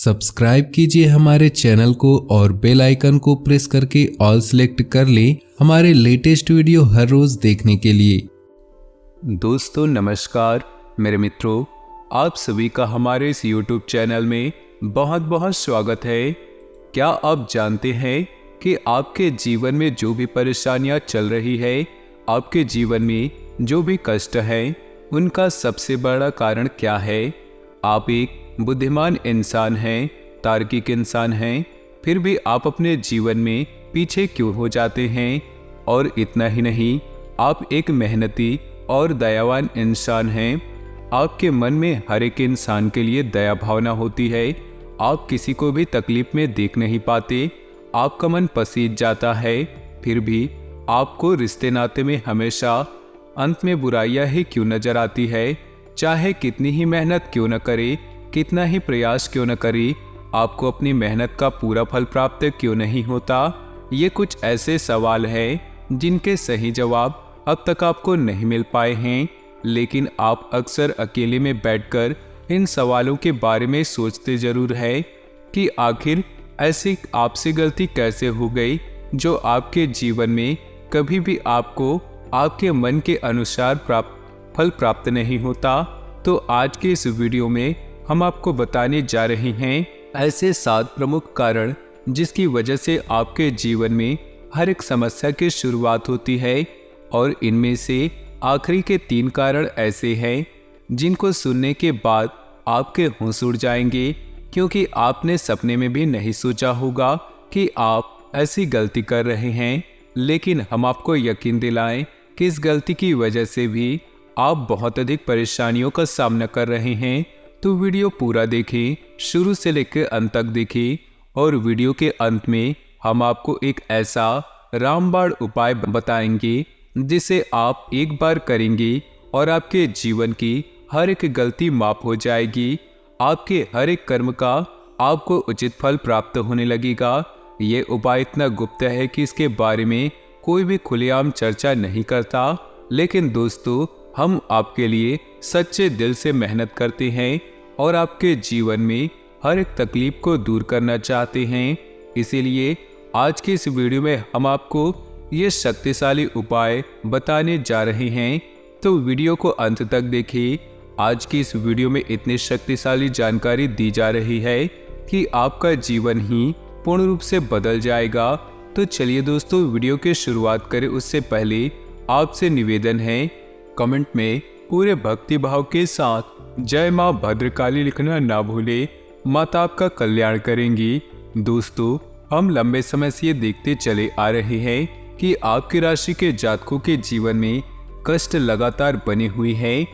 Subscribe कीजिए हमारे channel को और बेल आइकन को प्रेस करके ऑल सेलेक्ट कर लें हमारे लेटेस्ट वीडियो हर रोज देखने के लिए। दोस्तों नमस्कार मेरे मित्रों, आप सभी का हमारे इस YouTube चैनल में बहुत बहुत स्वागत है। क्या आप जानते हैं कि आपके जीवन में जो भी परेशानियां चल रही है, आपके जीवन में जो भी कष्ट है, उनका सबसे बड़ा कारण क्या है? आप एक बुद्धिमान इंसान हैं, तार्किक इंसान हैं, फिर भी आप अपने जीवन में पीछे क्यों हो जाते हैं? और इतना ही नहीं, आप एक मेहनती और दयावान इंसान हैं। आपके मन में हर एक इंसान के लिए दया भावना होती है। आप किसी को भी तकलीफ में देख नहीं पाते, आपका मन पसीज जाता है, फिर भी आपको रिश्ते नाते में हमेशा अंत में बुराइयां ही क्यों नजर आती है। चाहे कितनी ही मेहनत क्यों न करे, कितना ही प्रयास क्यों न करे, आपको अपनी मेहनत का पूरा फल प्राप्त क्यों नहीं होता? ये कुछ ऐसे सवाल हैं जिनके सही जवाब अब तक आपको नहीं मिल पाए हैं, लेकिन आप अक्सर अकेले में बैठकर इन सवालों के बारे में सोचते जरूर है कि आखिर ऐसी आपसे गलती कैसे हो गई जो आपके जीवन में कभी भी आपको आपके मन के अनुसार फल प्राप्त नहीं होता। तो आज के इस वीडियो में हम आपको बताने जा रहे हैं ऐसे 7 प्रमुख कारण जिसकी वजह से आपके जीवन में हर एक समस्या की शुरुआत होती है, और इनमें से आखिरी के 3 कारण ऐसे हैं जिनको सुनने के बाद आपके होश उड़ जाएंगे, क्योंकि आपने सपने में भी नहीं सोचा होगा कि आप ऐसी गलती कर रहे हैं। लेकिन हम आपको यकीन दिलाएं कि इस गलती की वजह से भी आप बहुत अधिक परेशानियों का सामना कर रहे हैं। तो वीडियो पूरा देखें, शुरू से लेकर अंत तक देखें, और वीडियो के अंत में हम आपको एक ऐसा रामबाण उपाय बताएंगे जिसे आप एक बार करेंगे और आपके जीवन की हर एक गलती माफ हो जाएगी। आपके हर एक कर्म का आपको उचित फल प्राप्त होने लगेगा। ये उपाय इतना गुप्त है कि इसके बारे में कोई भी खुलेआम चर्चा नहीं करता, लेकिन दोस्तों हम आपके लिए सच्चे दिल से मेहनत करते हैं और आपके जीवन में हर एक तकलीफ को दूर करना चाहते हैं। इसीलिए आज की इस वीडियो में हम आपको ये शक्तिशाली उपाय बताने जा रहे हैं, तो वीडियो को अंत तक देखिए। आज की इस वीडियो में इतनी शक्तिशाली जानकारी दी जा रही है कि आपका जीवन ही पूर्ण रूप से बदल जाएगा। तो चलिए दोस्तों वीडियो की शुरुआत करें। उससे पहले आपसे निवेदन है, कमेंट में पूरे भक्ति भाव के साथ जय मां भद्रकाली लिखना ना भूले। माता आपका कल्याण करेंगी। दोस्तों हम लंबे समय से ये देखते चले आ रहे हैं कि आपकी राशि के जातकों के जीवन में कष्ट लगातार बने हुए हैं।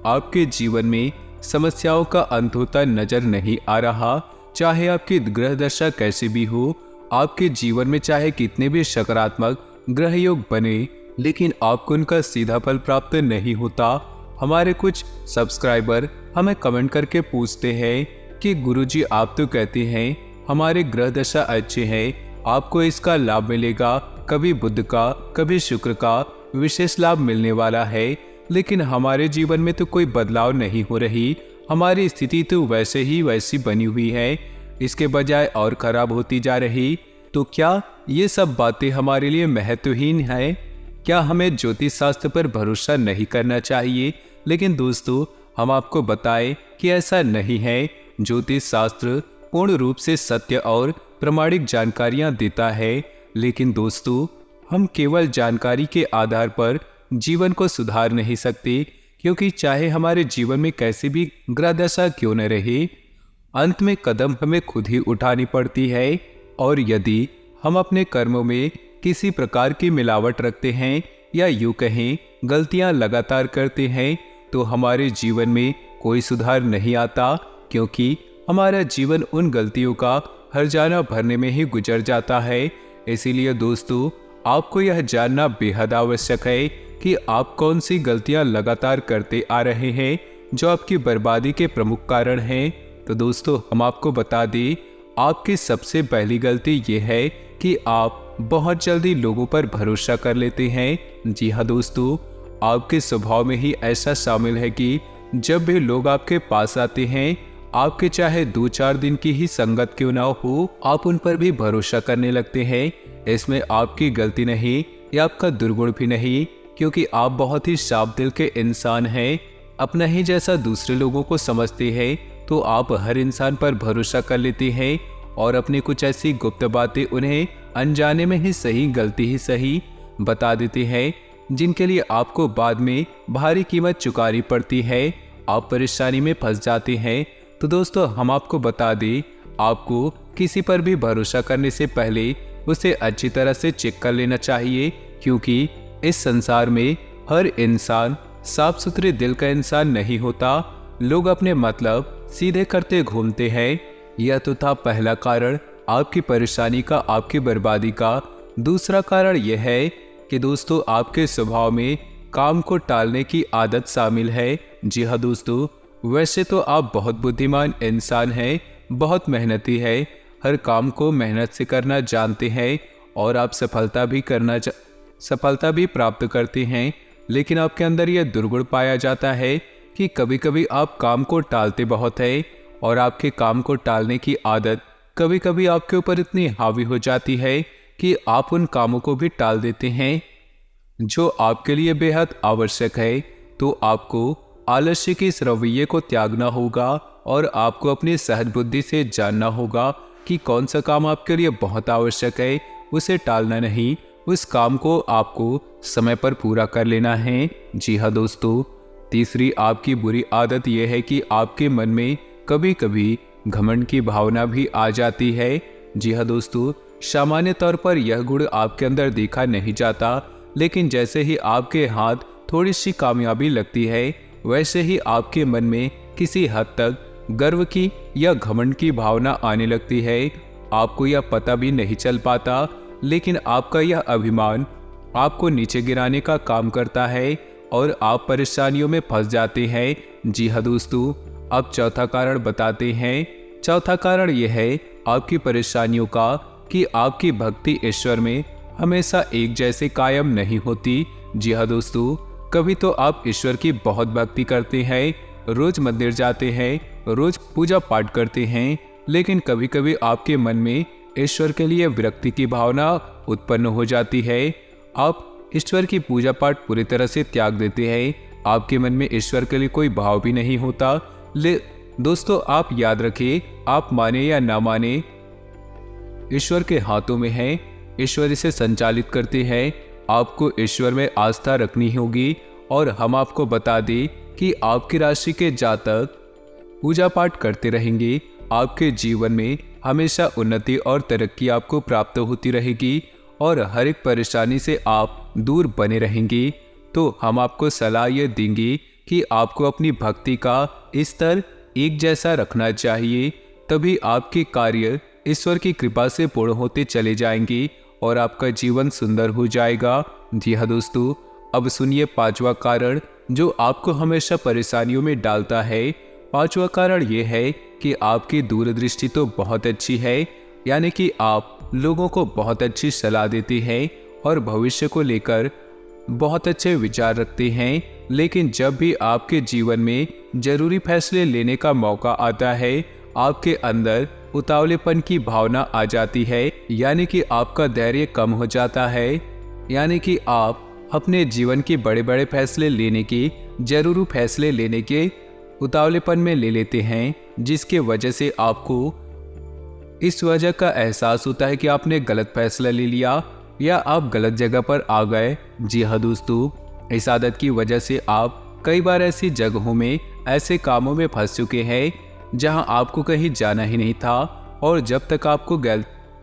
आपके जीवन में समस्याओं का अंत होता नजर नहीं आ रहा। चाहे आपकी ग्रह दशा कैसे भी हो, आपके जीवन में चाहे कितने भी सकारात्मक ग्रह योग बने, लेकिन आपको उनका सीधा फल प्राप्त नहीं होता। हमारे कुछ सब्सक्राइबर हमें कमेंट करके पूछते हैं कि गुरुजी आप तो कहते हैं हमारे ग्रह दशा अच्छे हैं, आपको इसका लाभ मिलेगा, कभी बुध का कभी शुक्र का विशेष लाभ मिलने वाला है, लेकिन हमारे जीवन में तो कोई बदलाव नहीं हो रही, हमारी स्थिति तो वैसे ही वैसी बनी हुई है, इसके बजाय और खराब होती जा रही। तो क्या ये सब बातें हमारे लिए महत्वहीन है? क्या हमें ज्योतिष शास्त्र पर भरोसा नहीं करना चाहिए? लेकिन दोस्तों हम आपको बताएं कि ऐसा नहीं है। ज्योतिष शास्त्र पूर्ण रूप से सत्य और प्रामाणिक जानकारियां देता है, लेकिन दोस्तों हम केवल जानकारी के आधार पर जीवन को सुधार नहीं सकते, क्योंकि चाहे हमारे जीवन में कैसी भी ग्रह दशा क्यों न रहे, अंत में कदम हमें खुद ही उठानी पड़ती है। और यदि हम अपने कर्मों में किसी प्रकार की मिलावट रखते हैं या यूं कहें गलतियां लगातार करते हैं, तो हमारे जीवन में कोई सुधार नहीं आता, क्योंकि हमारा जीवन उन गलतियों का हर्जाना भरने में ही गुजर जाता है। इसीलिए दोस्तों आपको यह जानना बेहद आवश्यक है कि आप कौन सी गलतियां लगातार करते आ रहे हैं जो आपकी बर्बादी के प्रमुख कारण हैं। तो दोस्तों हम आपको बता दें, आपकी सबसे पहली गलती ये है कि आप बहुत जल्दी लोगों पर भरोसा कर लेते हैं। जी हाँ दोस्तों, आपके स्वभाव में ही ऐसा शामिल है कि जब भी लोग आपके पास आते हैं आपके चाहे 2-4 दिन की ही संगत क्यों ना हो, आप उन पर भी भरोसा करने लगते हैं। इसमें आपकी गलती नहीं या आपका दुर्गुण भी नहीं, क्योंकि आप बहुत ही साफ दिल के इंसान हैं। अपना ही जैसा दूसरे लोगों को समझते हैं, तो आप हर इंसान पर भरोसा कर लेते हैं और अपनी कुछ ऐसी गुप्त बातें उन्हें अनजाने में ही सही गलती ही सही बता देते हैं, जिनके लिए आपको बाद में भारी कीमत चुकानी पड़ती है। आप परेशानी में फंस जाते हैं। तो दोस्तों, हम आपको बता दें, आपको किसी पर भी भरोसा करने से पहले उसे अच्छी तरह से चेक कर लेना चाहिए, क्योंकि इस संसार में हर इंसान साफ सुथरे दिल का इंसान नहीं होता। लोग अपने मतलब सीधे करते घूमते हैं। यह तो था पहला कारण आपकी परेशानी का, आपकी बर्बादी का। दूसरा कारण यह है कि दोस्तों, आपके स्वभाव में काम को टालने की आदत शामिल है। जी हाँ दोस्तों, वैसे तो आप बहुत बुद्धिमान इंसान हैं, बहुत मेहनती है, हर काम को मेहनत से करना जानते हैं और आप सफलता भी प्राप्त करते हैं। लेकिन आपके अंदर यह दुर्गुण पाया जाता है कि कभी कभी आप काम को टालते बहुत है और आपके काम को टालने की आदत कभी कभी आपके ऊपर इतनी हावी हो जाती है कि आप उन कामों को भी टाल देते हैं जो आपके लिए बेहद आवश्यक है। तो आपको आलस्य के इस रवैये को त्यागना होगा और आपको अपनी सहज बुद्धि से जानना होगा कि कौन सा काम आपके लिए बहुत आवश्यक है, उसे टालना नहीं, उस काम को आपको समय पर पूरा कर लेना है। जी हाँ दोस्तों, तीसरी आपकी बुरी आदत यह है कि आपके मन में कभी कभी घमंड की भावना भी आ जाती है। जी हाँ दोस्तों, सामान्य तौर पर यह गुण आपके अंदर देखा नहीं जाता, लेकिन जैसे ही आपके हाथ थोड़ी सी कामयाबी लगती है, वैसे ही आपके मन में किसी हद तक गर्व की या घमंड की भावना आने लगती है। आपको यह पता भी नहीं चल पाता, लेकिन आपका यह अभिमान आपको नीचे गिराने का काम करता है और आप परेशानियों में फंस जाते हैं। जी हाँ दोस्तों, अब चौथा कारण बताते हैं। चौथा कारण यह है आपकी परेशानियों का कि आपकी भक्ति ईश्वर में हमेशा एक जैसे कायम नहीं होती। जी हाँ दोस्तों, कभी तो आप ईश्वर की बहुत भक्ति करते हैं, रोज मंदिर जाते हैं, रोज पूजा पाठ करते हैं, लेकिन कभी कभी आपके मन में ईश्वर के लिए विरक्ति की भावना उत्पन्न हो जाती है। आप ईश्वर की पूजा पाठ पूरी तरह से त्याग देते हैं, आपके मन में ईश्वर के लिए कोई भाव भी नहीं होता। दोस्तों, आप याद रखिए, आप माने या ना माने, ईश्वर के हाथों में है, ईश्वर इसे संचालित करते हैं। आपको ईश्वर में आस्था रखनी होगी। और हम आपको बता दें कि आपकी राशि के जातक पूजा पाठ करते रहेंगे, आपके जीवन में हमेशा उन्नति और तरक्की आपको प्राप्त होती रहेगी और हर एक परेशानी से आप दूर बने रहेंगे। तो हम आपको सलाह ये देंगे कि आपको अपनी भक्ति का स्तर एक जैसा रखना चाहिए, तभी आपके कार्य ईश्वर की कृपा से पूर्ण होते चले जाएंगे और आपका जीवन सुंदर हो जाएगा। जी हाँ दोस्तों, अब सुनिए पांचवा कारण जो आपको हमेशा परेशानियों में डालता है। पांचवा कारण यह है कि आपकी दूरदृष्टि तो बहुत अच्छी है, यानी कि आप लोगों को बहुत अच्छी सलाह देते हैं और भविष्य को लेकर बहुत अच्छे विचार रखते हैं, लेकिन जब भी आपके जीवन में जरूरी फैसले लेने का मौका आता है, आपके अंदर उतावलेपन की भावना आ जाती है, यानी कि आपका धैर्य कम हो जाता है, यानी कि आप अपने जीवन के बड़े बड़े फैसले लेने के जरूरी फैसले लेने के उतावलेपन में ले लेते हैं, जिसके वजह से आपको इस वजह का एहसास होता है कि आपने गलत फैसला ले लिया या आप गलत जगह पर आ गए। जी हाँ दोस्तों, इस आदत की वजह से आप कई बार ऐसी जगहों में, ऐसे कामों में फंस चुके हैं जहां आपको कहीं जाना ही नहीं था, और जब तक आपको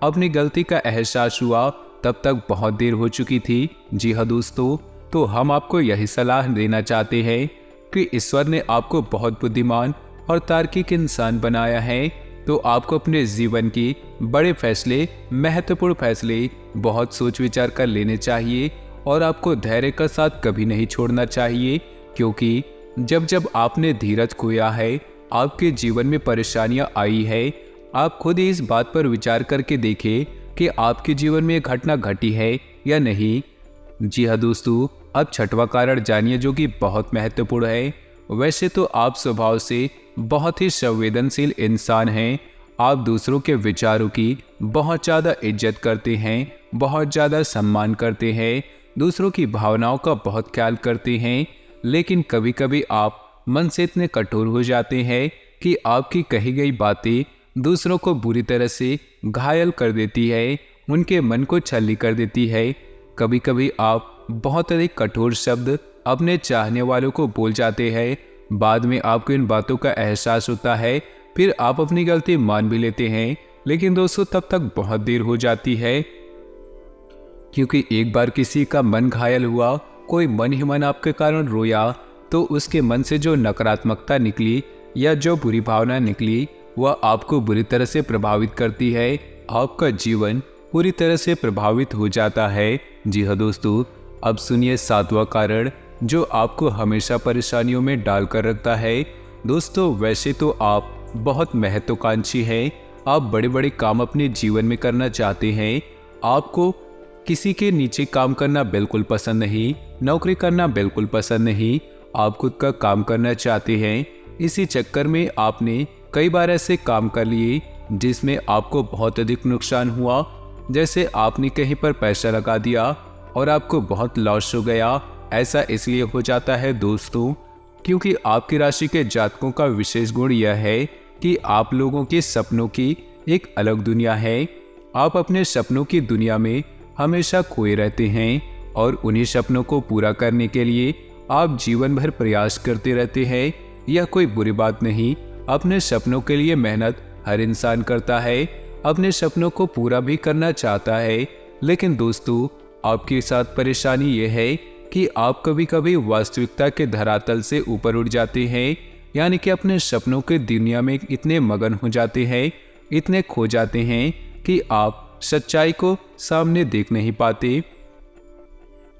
अपनी गलती का एहसास हुआ तब तक बहुत देर हो चुकी थी। जी हाँ दोस्तों, तो हम आपको यही सलाह देना चाहते हैं कि ईश्वर ने आपको बहुत बुद्धिमान और तार्किक इंसान बनाया है, तो आपको अपने जीवन की बड़े फैसले, महत्वपूर्ण फैसले बहुत सोच विचार कर लेने चाहिए और आपको धैर्य का साथ कभी नहीं छोड़ना चाहिए, क्योंकि जब जब आपने धीरज खोया है, आपके जीवन में परेशानियां आई है, आप खुद ही इस बात पर विचार करके देखें कि आपके जीवन में घटना घटी है या नहीं। जी हाँ दोस्तों, अब छठवां कारण जानिए जो कि बहुत महत्वपूर्ण है। वैसे तो आप स्वभाव से बहुत ही संवेदनशील इंसान हैं। आप दूसरों के विचारों की बहुत ज़्यादा इज्जत करते हैं, बहुत ज़्यादा सम्मान करते हैं, दूसरों की भावनाओं का बहुत ख्याल करते हैं। लेकिन कभी कभी आप मन से इतने कठोर हो जाते हैं कि आपकी कही गई बातें दूसरों को बुरी तरह से घायल कर देती है, उनके मन को छल्ली कर देती है। कभी कभी आप बहुत अधिक कठोर शब्द अपने चाहने वालों को बोल जाते हैं। बाद में आपको इन बातों का एहसास होता है, फिर आप अपनी गलती मान भी लेते हैं। लेकिन दोस्तों तब तक बहुत देर हो जाती है, क्योंकि एक बार किसी का मन घायल हुआ, कोई मन ही मन आपके कारण रोया, तो उसके मन से जो नकारात्मकता निकली या जो बुरी भावना निकली वह आपको बुरी तरह से प्रभावित करती है। आपका जीवन पूरी तरह से प्रभावित हो जाता है। जी हाँ दोस्तों, अब सुनिए 7वां कारण जो आपको हमेशा परेशानियों में डाल कर रखता है। दोस्तों वैसे तो आप बहुत महत्वाकांक्षी हैं, आप बड़े बड़े काम अपने जीवन में करना चाहते हैं। आपको किसी के नीचे काम करना बिल्कुल पसंद नहीं, नौकरी करना बिल्कुल पसंद नहीं, आप खुद का काम करना चाहते हैं। इसी चक्कर में आपने कई बार ऐसे काम कर लिए जिसमें आपको बहुत अधिक नुकसान हुआ। जैसे आपने कहीं पर पैसा लगा दिया और आपको बहुत लॉस हो गया। ऐसा इसलिए हो जाता है दोस्तों क्योंकि आपकी राशि के जातकों का विशेष गुण यह है कि आप लोगों के सपनों की एक अलग दुनिया है। आप अपने सपनों की दुनिया में हमेशा खोए रहते हैं और उन्हीं सपनों को पूरा करने के लिए आप जीवन भर प्रयास करते रहते हैं। यह कोई बुरी बात नहीं, अपने सपनों के लिए मेहनत हर इंसान करता है, अपने सपनों को पूरा भी करना चाहता है। लेकिन दोस्तों आपके साथ परेशानी यह है कि आप कभी कभी वास्तविकता के धरातल से ऊपर उठ जाते हैं, यानी कि अपने सपनों के दुनिया में इतने मगन हो जाते हैं, इतने खो जाते हैं कि आप सच्चाई को सामने देख नहीं पाते।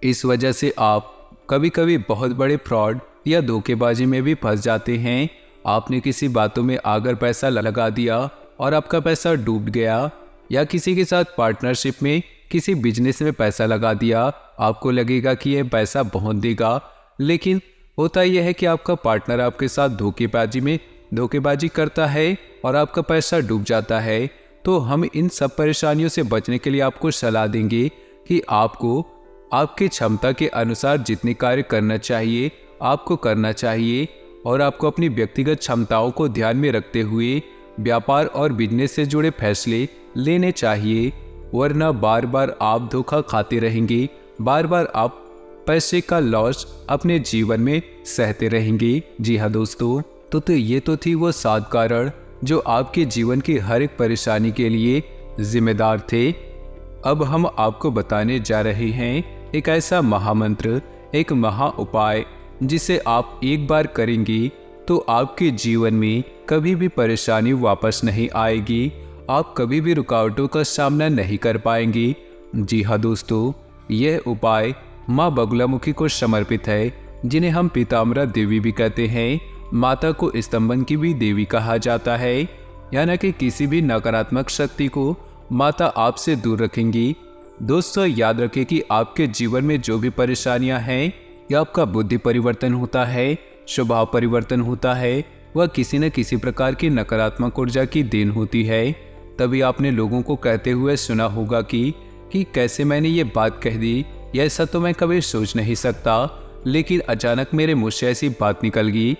इस वजह से आप कभी कभी बहुत बड़े फ्रॉड या धोखेबाजी में भी फंस जाते हैं। आपने किसी बातों में आकर पैसा लगा दिया और आपका पैसा डूब गया, या किसी के साथ पार्टनरशिप में किसी बिजनेस में पैसा लगा दिया। आपको लगेगा कि यह पैसा बहुत देगा, लेकिन होता यह है कि आपका पार्टनर आपके साथ धोखेबाजी करता है और आपका पैसा डूब जाता है। तो हम इन सब परेशानियों से बचने के लिए आपको सलाह देंगे कि आपको आपकी क्षमता के अनुसार जितने कार्य करना चाहिए आपको करना चाहिए, और आपको अपनी व्यक्तिगत क्षमताओं को ध्यान में रखते हुए व्यापार और बिजनेस से जुड़े फैसले लेने चाहिए। वरना बार बार आप धोखा खाते रहेंगे, बार बार आप पैसे का लॉस अपने जीवन में सहते रहेंगे। जी हाँ दोस्तों, तो ये तो थी वो 7 कारण जो आपके जीवन की हर एक परेशानी के लिए जिम्मेदार थे। अब हम आपको बताने जा रहे हैं एक ऐसा महामंत्र, एक महा उपाय जिसे आप एक बार करेंगे तो आपके जीवन में कभी भी परेशानी वापस नहीं आएगी, आप कभी भी रुकावटों का सामना नहीं कर पाएंगे। जी हाँ दोस्तों, यह उपाय माँ बगुलामुखी को समर्पित है, जिन्हें हम पीताम्बरा देवी भी कहते हैं। माता को स्तंभन की भी देवी कहा जाता है, यानी कि किसी भी नकारात्मक शक्ति को माता आपसे दूर रखेंगी। दोस्तों याद रखें कि आपके जीवन में जो भी परेशानियां हैं या आपका बुद्धि परिवर्तन होता है, स्वभाव परिवर्तन होता है, वह किसी न किसी प्रकार की नकारात्मक ऊर्जा की देन होती है। तभी आपने लोगों को कहते हुए सुना होगा कि कैसे मैंने ये बात कह दी, या ऐसा तो मैं कभी सोच नहीं सकता, लेकिन अचानक मेरे मुंह से ऐसी बात निकल गई।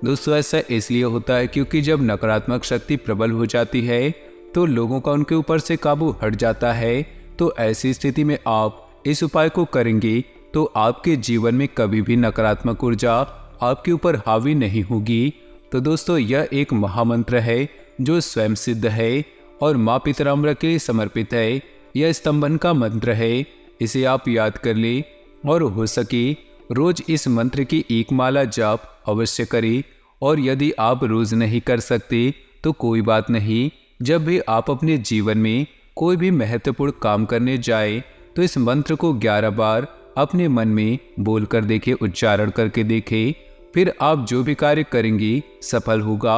दोस्तों ऐसा इसलिए होता है क्योंकि जब नकारात्मक शक्ति प्रबल हो जाती है तो लोगों का उनके ऊपर से काबू हट जाता है। तो ऐसी स्थिति में आप इस उपाय को करेंगे तो आपके जीवन में कभी भी नकारात्मक ऊर्जा आपके ऊपर हावी नहीं होगी। तो दोस्तों यह एक महामंत्र है जो स्वयं सिद्ध है और माँ पीताम्बरा के लिए समर्पित है। यह स्तंभन का मंत्र है, इसे आप याद कर ले और हो सके रोज इस मंत्र की एक माला जाप अवश्य करें। और यदि आप रोज नहीं कर सकते तो कोई बात नहीं, जब भी आप अपने जीवन में कोई भी महत्वपूर्ण काम करने जाए तो इस मंत्र को 11 बार अपने मन में बोल कर देखें, उच्चारण करके देखें। फिर आप जो भी कार्य करेंगे सफल होगा,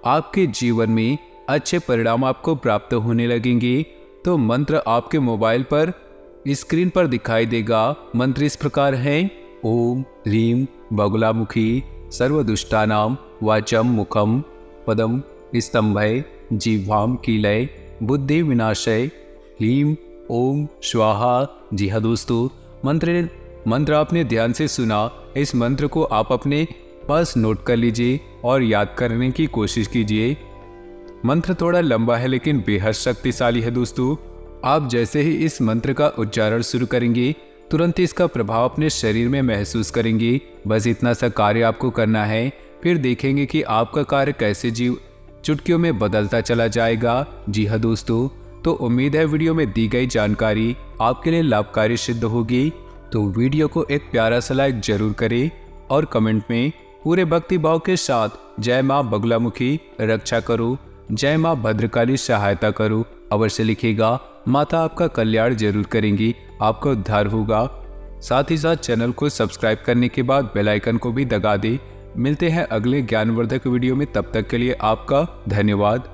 आपके जीवन में अच्छे परिणाम आपको प्राप्त होने लगेंगे। तो मंत्र आपके मोबाइल पर स्क्रीन पर दिखाई देगा। मंत्र इस प्रकार है: ओम ह्रीम बगुलामुखी सर्वदुष्टानां वाचं मुखं पदम स्तंभय जिह्वाम कीलय बुद्धि विनाशय ह्रीं ओम स्वाहा। जी हाँ दोस्तों, मंत्र आपने ध्यान से सुना। इस मंत्र को आप अपने पास नोट कर लीजिए और याद करने की कोशिश कीजिए। मंत्र थोड़ा लंबा है लेकिन बेहद शक्तिशाली है दोस्तों। आप जैसे ही इस मंत्र का उच्चारण शुरू करेंगे तुरंत इसका प्रभाव अपने शरीर में महसूस करेंगे। बस इतना सा कार्य आपको करना है, फिर देखेंगे कि आपका कार्य कैसे चुटकियों में बदलता चला जाएगा। जी हाँ दोस्तों, तो उम्मीद है वीडियो में दी गई जानकारी आपके लिए लाभकारी सिद्ध होगी। तो वीडियो को एक प्यारा सा लाइक जरूर करें और कमेंट में पूरे भक्ति भाव के साथ जय माँ बगलामुखी रक्षा करो, जय माँ भद्रकाली सहायता करो अवश्य लिखेगा। माता आपका कल्याण जरूर करेंगी, आपका उद्धार होगा। साथ ही साथ चैनल को सब्सक्राइब करने के बाद बेल आइकन को भी दबा दें। मिलते हैं अगले ज्ञानवर्धक वीडियो में, तब तक के लिए आपका धन्यवाद।